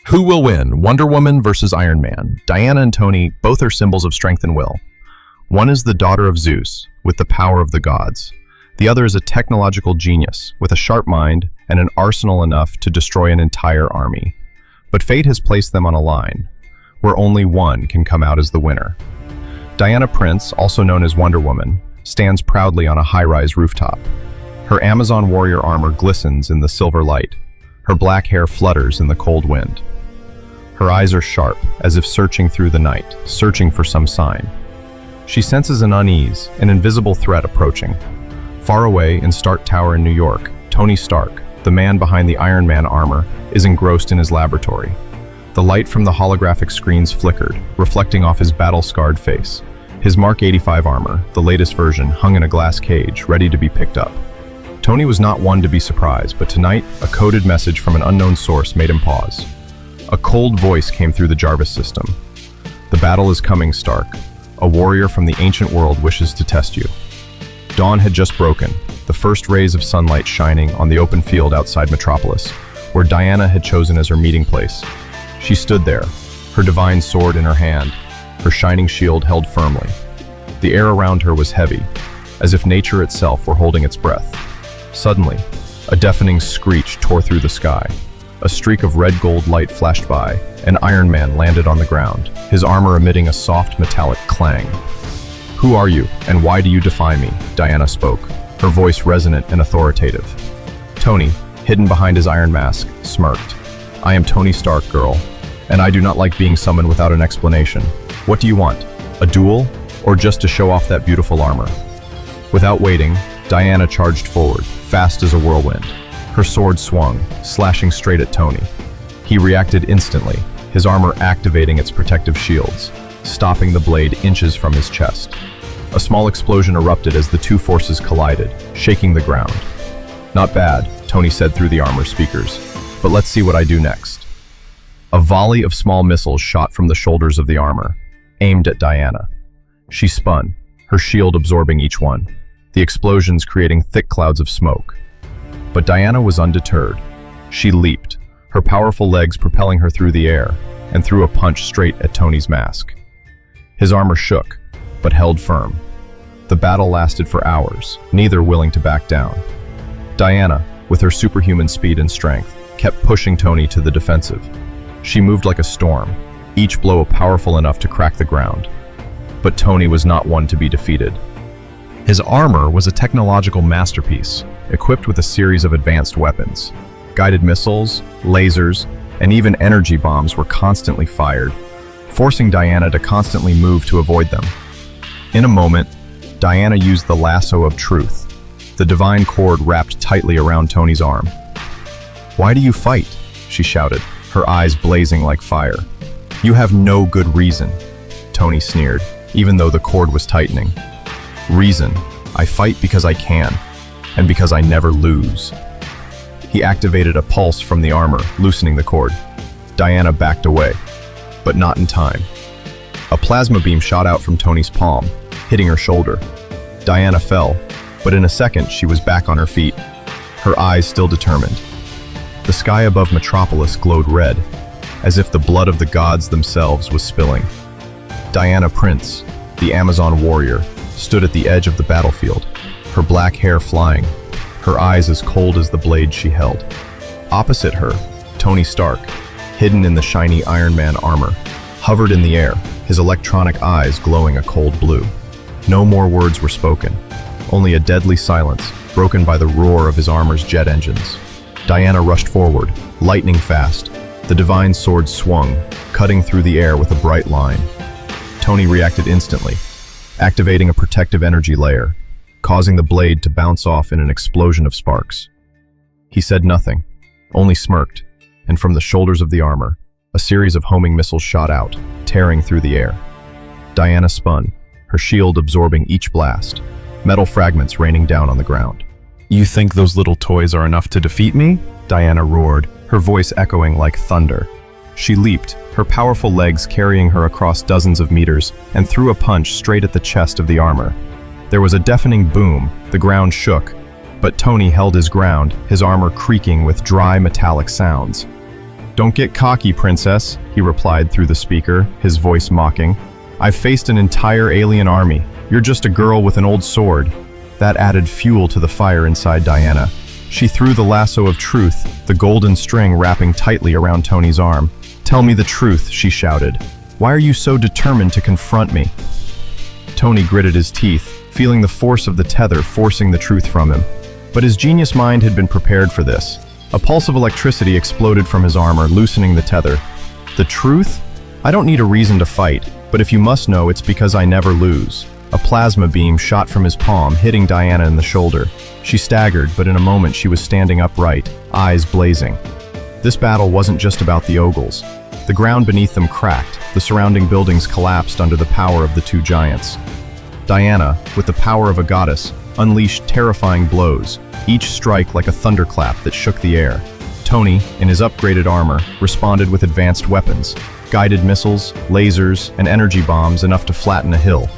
Who will win, Wonder Woman versus Iron Man? Diana and Tony both are symbols of strength and will. One is the daughter of Zeus, with the power of the gods. The other is a technological genius, with a sharp mind and an arsenal enough to destroy an entire army. But fate has placed them on a line, where only one can come out as the winner. Diana Prince, also known as Wonder Woman, stands proudly on a high-rise rooftop. Her Amazon warrior armor glistens in the silver light. Her black hair flutters in the cold wind. Her eyes are sharp, as if searching through the night, searching for some sign. She senses an unease, an invisible threat approaching. Far away in Stark Tower in New York, Tony Stark, the man behind the Iron Man armor, is engrossed in his laboratory. The light from the holographic screens flickered, reflecting off his battle-scarred face. His Mark 85 armor, the latest version, hung in a glass cage, ready to be picked up. Tony was not one to be surprised, but tonight, a coded message from an unknown source made him pause. A cold voice came through the Jarvis system. The battle is coming, Stark. A warrior from the ancient world wishes to test you. Dawn had just broken, the first rays of sunlight shining on the open field outside Metropolis, where Diana had chosen as her meeting place. She stood there, her divine sword in her hand, her shining shield held firmly. The air around her was heavy, as if nature itself were holding its breath. Suddenly, a deafening screech tore through the sky. A streak of red-gold light flashed by, and Iron Man landed on the ground, his armor emitting a soft metallic clang. "Who are you, and why do you defy me?" Diana spoke, her voice resonant and authoritative. Tony, hidden behind his iron mask, smirked. "I am Tony Stark, girl, and I do not like being summoned without an explanation. What do you want? A duel, or just to show off that beautiful armor?" Without waiting, Diana charged forward, fast as a whirlwind. Her sword swung, slashing straight at Tony. He reacted instantly, his armor activating its protective shields, stopping the blade inches from his chest. A small explosion erupted as the two forces collided, shaking the ground. "Not bad," Tony said through the armor speakers, "but let's see what I do next." A volley of small missiles shot from the shoulders of the armor, aimed at Diana. She spun, her shield absorbing each one, the explosions creating thick clouds of smoke. But Diana was undeterred. She leaped, her powerful legs propelling her through the air, and threw a punch straight at Tony's mask. His armor shook, but held firm. The battle lasted for hours, neither willing to back down. Diana, with her superhuman speed and strength, kept pushing Tony to the defensive. She moved like a storm, each blow powerful enough to crack the ground. But Tony was not one to be defeated. His armor was a technological masterpiece, equipped with a series of advanced weapons. Guided missiles, lasers, and even energy bombs were constantly fired, forcing Diana to constantly move to avoid them. In a moment, Diana used the lasso of truth, the divine cord wrapped tightly around Tony's arm. "Why do you fight?" she shouted, her eyes blazing like fire. "You have no good reason," Tony sneered, even though the cord was tightening. "Reason. I fight because I can, and because I never lose." He activated a pulse from the armor, loosening the cord. Diana backed away, but not in time. A plasma beam shot out from Tony's palm, hitting her shoulder. Diana fell, but in a second she was back on her feet, her eyes still determined. The sky above Metropolis glowed red, as if the blood of the gods themselves was spilling. Diana Prince, the Amazon warrior, stood at the edge of the battlefield, her black hair flying, her eyes as cold as the blade she held. Opposite her, Tony Stark, hidden in the shiny Iron Man armor, hovered in the air, his electronic eyes glowing a cold blue. No more words were spoken, only a deadly silence, broken by the roar of his armor's jet engines. Diana rushed forward, lightning fast. The divine sword swung, cutting through the air with a bright line. Tony reacted instantly, activating a protective energy layer, causing the blade to bounce off in an explosion of sparks. He said nothing, only smirked, and from the shoulders of the armor, a series of homing missiles shot out, tearing through the air. Diana spun, her shield absorbing each blast, metal fragments raining down on the ground. "You think those little toys are enough to defeat me?" Diana roared, her voice echoing like thunder. She leaped, her powerful legs carrying her across dozens of meters, and threw a punch straight at the chest of the armor. There was a deafening boom, the ground shook, but Tony held his ground, his armor creaking with dry metallic sounds. "Don't get cocky, princess," he replied through the speaker, his voice mocking. "I've faced an entire alien army. You're just a girl with an old sword." That added fuel to the fire inside Diana. She threw the lasso of truth, the golden string wrapping tightly around Tony's arm. "Tell me the truth," she shouted. "Why are you so determined to confront me?" Tony gritted his teeth, feeling the force of the tether forcing the truth from him. But his genius mind had been prepared for this. A pulse of electricity exploded from his armor, loosening the tether. "The truth? I don't need a reason to fight, but if you must know, it's because I never lose." A plasma beam shot from his palm, hitting Diana in the shoulder. She staggered, but in a moment she was standing upright, eyes blazing. This battle wasn't just about the Ogles. The ground beneath them cracked, the surrounding buildings collapsed under the power of the two giants. Diana, with the power of a goddess, unleashed terrifying blows, each strike like a thunderclap that shook the air. Tony, in his upgraded armor, responded with advanced weapons, guided missiles, lasers, and energy bombs enough to flatten a hill.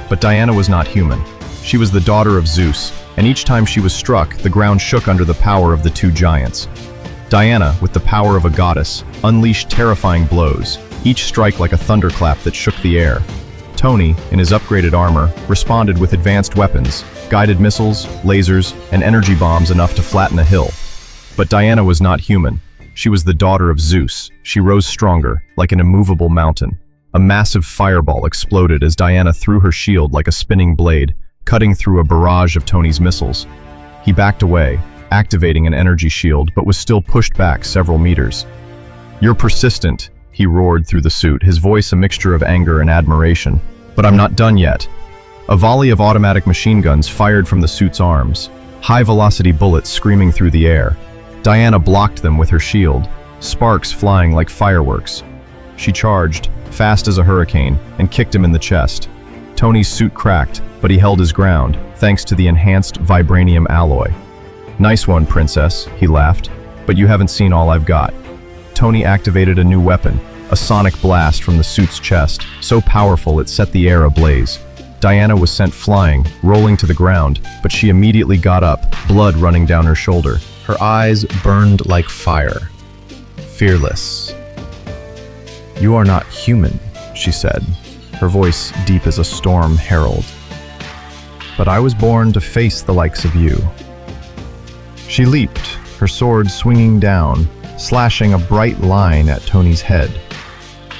But Diana was not human. She was the daughter of Zeus, and each time she was struck, the ground shook under the power of the two giants. Diana, with the power of a goddess, unleashed terrifying blows, each strike like a thunderclap that shook the air. Tony, in his upgraded armor, responded with advanced weapons, guided missiles, lasers, and energy bombs enough to flatten a hill. But Diana was not human. She was the daughter of Zeus. She rose stronger, like an immovable mountain. A massive fireball exploded as Diana threw her shield like a spinning blade, cutting through a barrage of Tony's missiles. He backed away, activating an energy shield, but was still pushed back several meters. "You're persistent," he roared through the suit, his voice a mixture of anger and admiration. "But I'm not done yet." A volley of automatic machine guns fired from the suit's arms, high-velocity bullets screaming through the air. Diana blocked them with her shield, sparks flying like fireworks. She charged, fast as a hurricane, and kicked him in the chest. Tony's suit cracked, but he held his ground, thanks to the enhanced vibranium alloy. "Nice one, princess," he laughed, "but you haven't seen all I've got." Tony activated a new weapon, a sonic blast from the suit's chest, so powerful it set the air ablaze. Diana was sent flying, rolling to the ground, but she immediately got up, blood running down her shoulder. Her eyes burned like fire. Fearless. "You are not human," she said, her voice deep as a storm herald. "But I was born to face the likes of you." She leaped, her sword swinging down, slashing a bright line at Tony's head.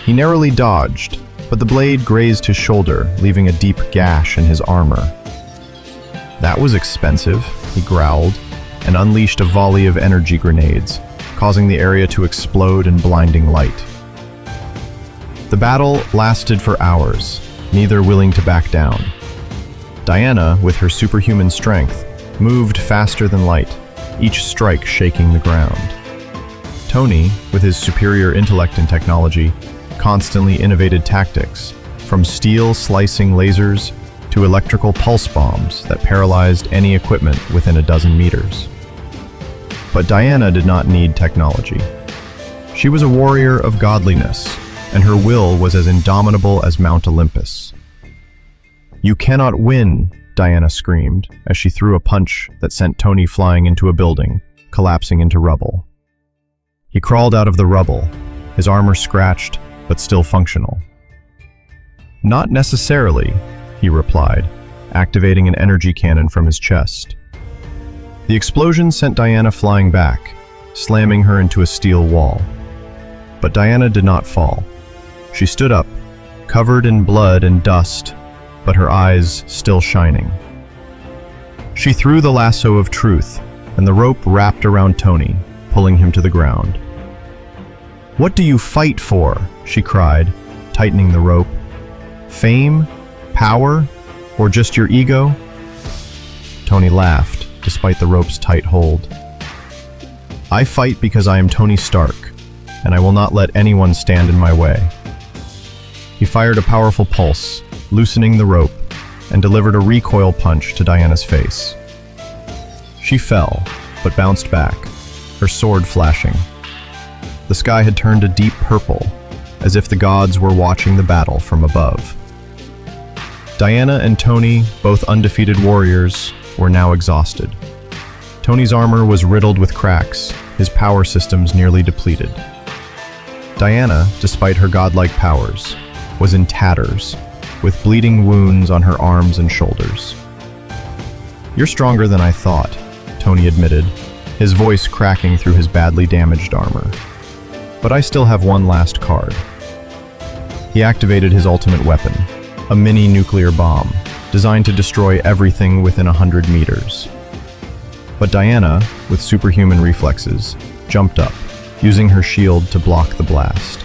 He narrowly dodged, but the blade grazed his shoulder, leaving a deep gash in his armor. "That was expensive," he growled, and unleashed a volley of energy grenades, causing the area to explode in blinding light. The battle lasted for hours, neither willing to back down. Diana, with her superhuman strength, moved faster than light, each strike shaking the ground. Tony, with his superior intellect and technology, constantly innovated tactics, from steel-slicing lasers to electrical pulse bombs that paralyzed any equipment within a dozen meters. But Diana did not need technology. She was a warrior of godliness, and her will was as indomitable as Mount Olympus. "You cannot win," Diana screamed, as she threw a punch that sent Tony flying into a building, collapsing into rubble. He crawled out of the rubble, his armor scratched, but still functional. "Not necessarily," he replied, activating an energy cannon from his chest. The explosion sent Diana flying back, slamming her into a steel wall. But Diana did not fall. She stood up, covered in blood and dust, but her eyes still shining. She threw the lasso of truth, and the rope wrapped around Tony, pulling him to the ground. "What do you fight for?" she cried, tightening the rope. "Fame? Power? Or just your ego?" Tony laughed, despite the rope's tight hold. "I fight because I am Tony Stark, and I will not let anyone stand in my way." He fired a powerful pulse, loosening the rope, and delivered a recoil punch to Diana's face. She fell, but bounced back, her sword flashing. The sky had turned a deep purple, as if the gods were watching the battle from above. Diana and Tony, both undefeated warriors, were now exhausted. Tony's armor was riddled with cracks, his power systems nearly depleted. Diana, despite her godlike powers, was in tatters, with bleeding wounds on her arms and shoulders. "You're stronger than I thought," Tony admitted, his voice cracking through his badly damaged armor. "But I still have one last card." He activated his ultimate weapon, a mini nuclear bomb, designed to destroy everything within 100 meters. But Diana, with superhuman reflexes, jumped up, using her shield to block the blast.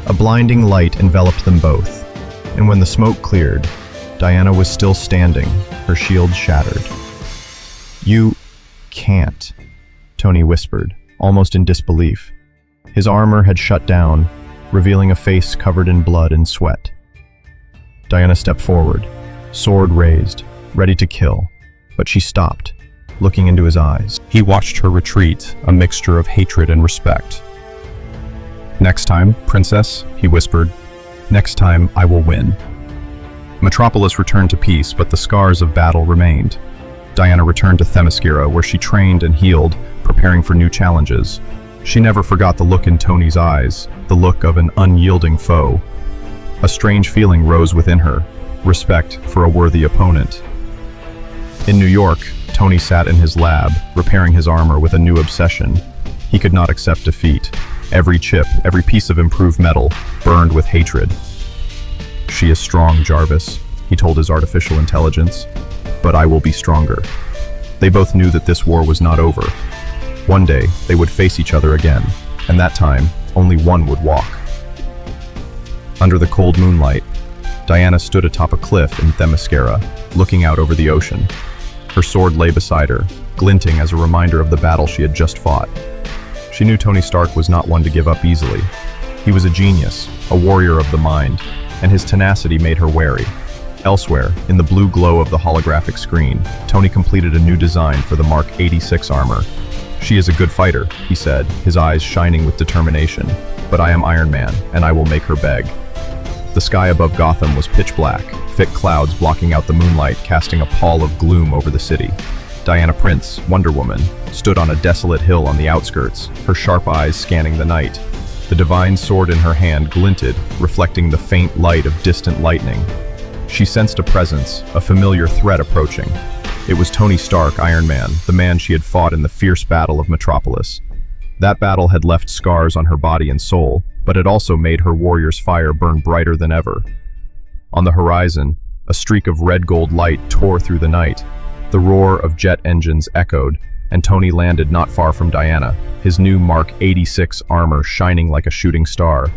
A blinding light enveloped them both, and when the smoke cleared, Diana was still standing, her shield shattered. "You can't," Tony whispered, almost in disbelief. His armor had shut down, revealing a face covered in blood and sweat. Diana stepped forward, sword raised, ready to kill, but she stopped, looking into his eyes. He watched her retreat, a mixture of hatred and respect. "Next time, Princess," he whispered, "next time I will win." Metropolis returned to peace, but the scars of battle remained. Diana returned to Themyscira, where she trained and healed, preparing for new challenges. She never forgot the look in Tony's eyes, the look of an unyielding foe. A strange feeling rose within her, respect for a worthy opponent. In New York, Tony sat in his lab, repairing his armor with a new obsession. He could not accept defeat. Every chip, every piece of improved metal, burned with hatred. "She is strong, Jarvis," he told his artificial intelligence, "but I will be stronger." They both knew that this war was not over. One day, they would face each other again, and that time, only one would walk. Under the cold moonlight, Diana stood atop a cliff in Themyscira, looking out over the ocean. Her sword lay beside her, glinting as a reminder of the battle she had just fought. She knew Tony Stark was not one to give up easily. He was a genius, a warrior of the mind, and his tenacity made her wary. Elsewhere, in the blue glow of the holographic screen, Tony completed a new design for the Mark 86 armor. "She is a good fighter," he said, his eyes shining with determination. "But I am Iron Man, and I will make her beg." The sky above Gotham was pitch black, thick clouds blocking out the moonlight, casting a pall of gloom over the city. Diana Prince, Wonder Woman, stood on a desolate hill on the outskirts, her sharp eyes scanning the night. The divine sword in her hand glinted, reflecting the faint light of distant lightning. She sensed a presence, a familiar threat approaching. It was Tony Stark, Iron Man, the man she had fought in the fierce battle of Metropolis. That battle had left scars on her body and soul, but it also made her warrior's fire burn brighter than ever. On the horizon, a streak of red-gold light tore through the night. The roar of jet engines echoed, and Tony landed not far from Diana, his new Mark 86 armor shining like a shooting star.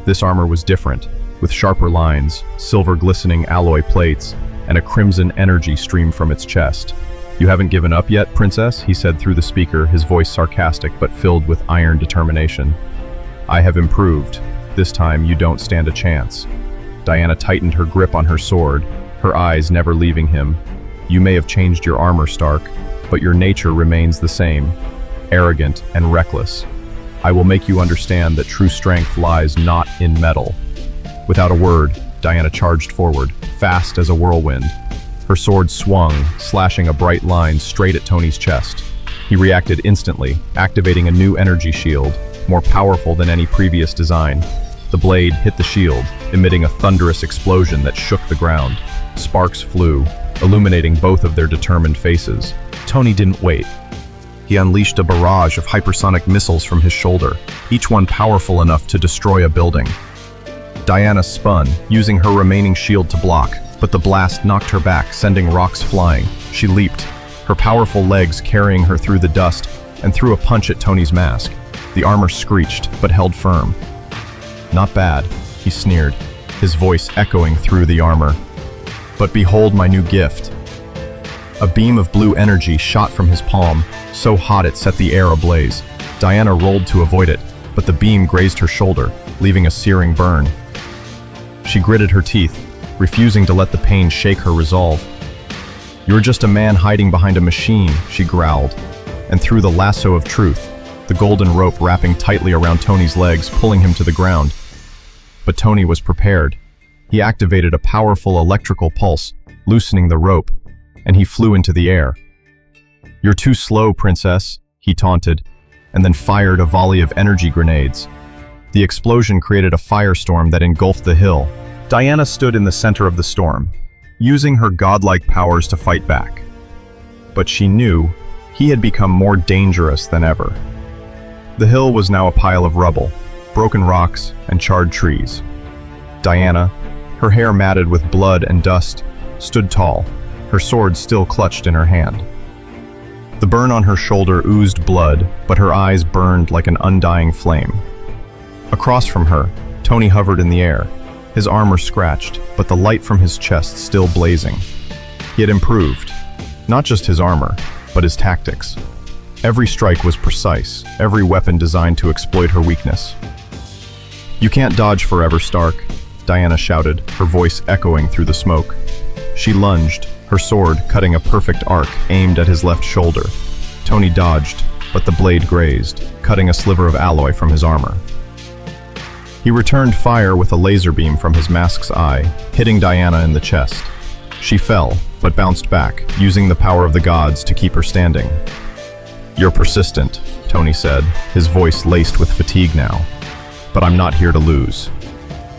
This armor was different, with sharper lines, silver glistening alloy plates, and a crimson energy stream from its chest. "You haven't given up yet, Princess?" he said through the speaker, his voice sarcastic but filled with iron determination. "I have improved. This time you don't stand a chance." Diana tightened her grip on her sword, her eyes never leaving him. "You may have changed your armor, Stark, but your nature remains the same, arrogant and reckless. I will make you understand that true strength lies not in metal." Without a word, Diana charged forward, fast as a whirlwind. Her sword swung, slashing a bright line straight at Tony's chest. He reacted instantly, activating a new energy shield, more powerful than any previous design. The blade hit the shield, emitting a thunderous explosion that shook the ground. Sparks flew, illuminating both of their determined faces. Tony didn't wait. He unleashed a barrage of hypersonic missiles from his shoulder, each one powerful enough to destroy a building. Diana spun, using her remaining shield to block, but the blast knocked her back, sending rocks flying. She leaped, her powerful legs carrying her through the dust, and threw a punch at Tony's mask. The armor screeched, but held firm. "Not bad," he sneered, his voice echoing through the armor. "But behold my new gift." A beam of blue energy shot from his palm, so hot it set the air ablaze. Diana rolled to avoid it, but the beam grazed her shoulder, leaving a searing burn. She gritted her teeth, refusing to let the pain shake her resolve. "You're just a man hiding behind a machine," she growled, and threw the lasso of truth, the golden rope wrapping tightly around Tony's legs, pulling him to the ground. But Tony was prepared. He activated a powerful electrical pulse, loosening the rope, and he flew into the air. "You're too slow, Princess," he taunted, and then fired a volley of energy grenades. The explosion created a firestorm that engulfed the hill. Diana stood in the center of the storm, using her godlike powers to fight back. But she knew he had become more dangerous than ever. The hill was now a pile of rubble, broken rocks, and charred trees. Diana, her hair matted with blood and dust, stood tall, her sword still clutched in her hand. The burn on her shoulder oozed blood, but her eyes burned like an undying flame. Across from her, Tony hovered in the air, his armor scratched, but the light from his chest still blazing. He had improved, not just his armor, but his tactics. Every strike was precise, every weapon designed to exploit her weakness. "You can't dodge forever, Stark," Diana shouted, her voice echoing through the smoke. She lunged, her sword cutting a perfect arc aimed at his left shoulder. Tony dodged, but the blade grazed, cutting a sliver of alloy from his armor. He returned fire with a laser beam from his mask's eye, hitting Diana in the chest. She fell, but bounced back, using the power of the gods to keep her standing. "You're persistent," Tony said, his voice laced with fatigue now. "But I'm not here to lose."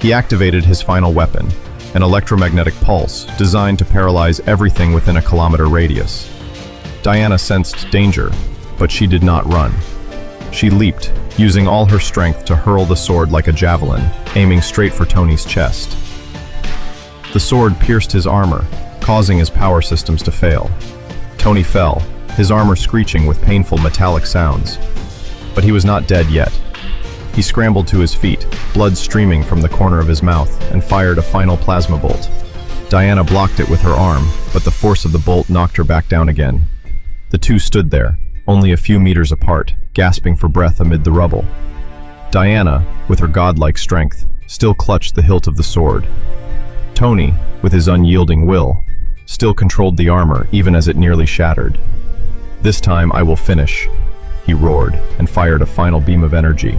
He activated his final weapon, an electromagnetic pulse designed to paralyze everything within a kilometer radius. Diana sensed danger, but she did not run. She leaped, using all her strength to hurl the sword like a javelin, aiming straight for Tony's chest. The sword pierced his armor, causing his power systems to fail. Tony fell, his armor screeching with painful metallic sounds. But he was not dead yet. He scrambled to his feet, blood streaming from the corner of his mouth, and fired a final plasma bolt. Diana blocked it with her arm, but the force of the bolt knocked her back down again. The two stood there, only a few meters apart, gasping for breath amid the rubble. Diana, with her godlike strength, still clutched the hilt of the sword. Tony, with his unyielding will, still controlled the armor even as it nearly shattered. "This time I will finish," he roared, and fired a final beam of energy.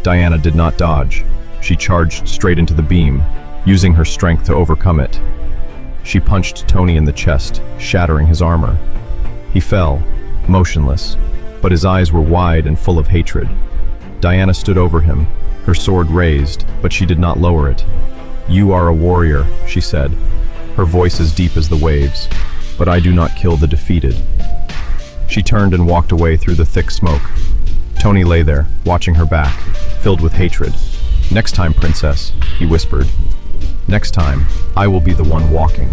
Diana did not dodge. She charged straight into the beam, using her strength to overcome it. She punched Tony in the chest, shattering his armor. He fell, motionless, but his eyes were wide and full of hatred. Diana stood over him, her sword raised, but she did not lower it. "You are a warrior," she said, her voice as deep as the waves, "but I do not kill the defeated." She turned and walked away through the thick smoke. Tony lay there, watching her back, filled with hatred. "Next time, princess," he whispered. "Next time, I will be the one walking."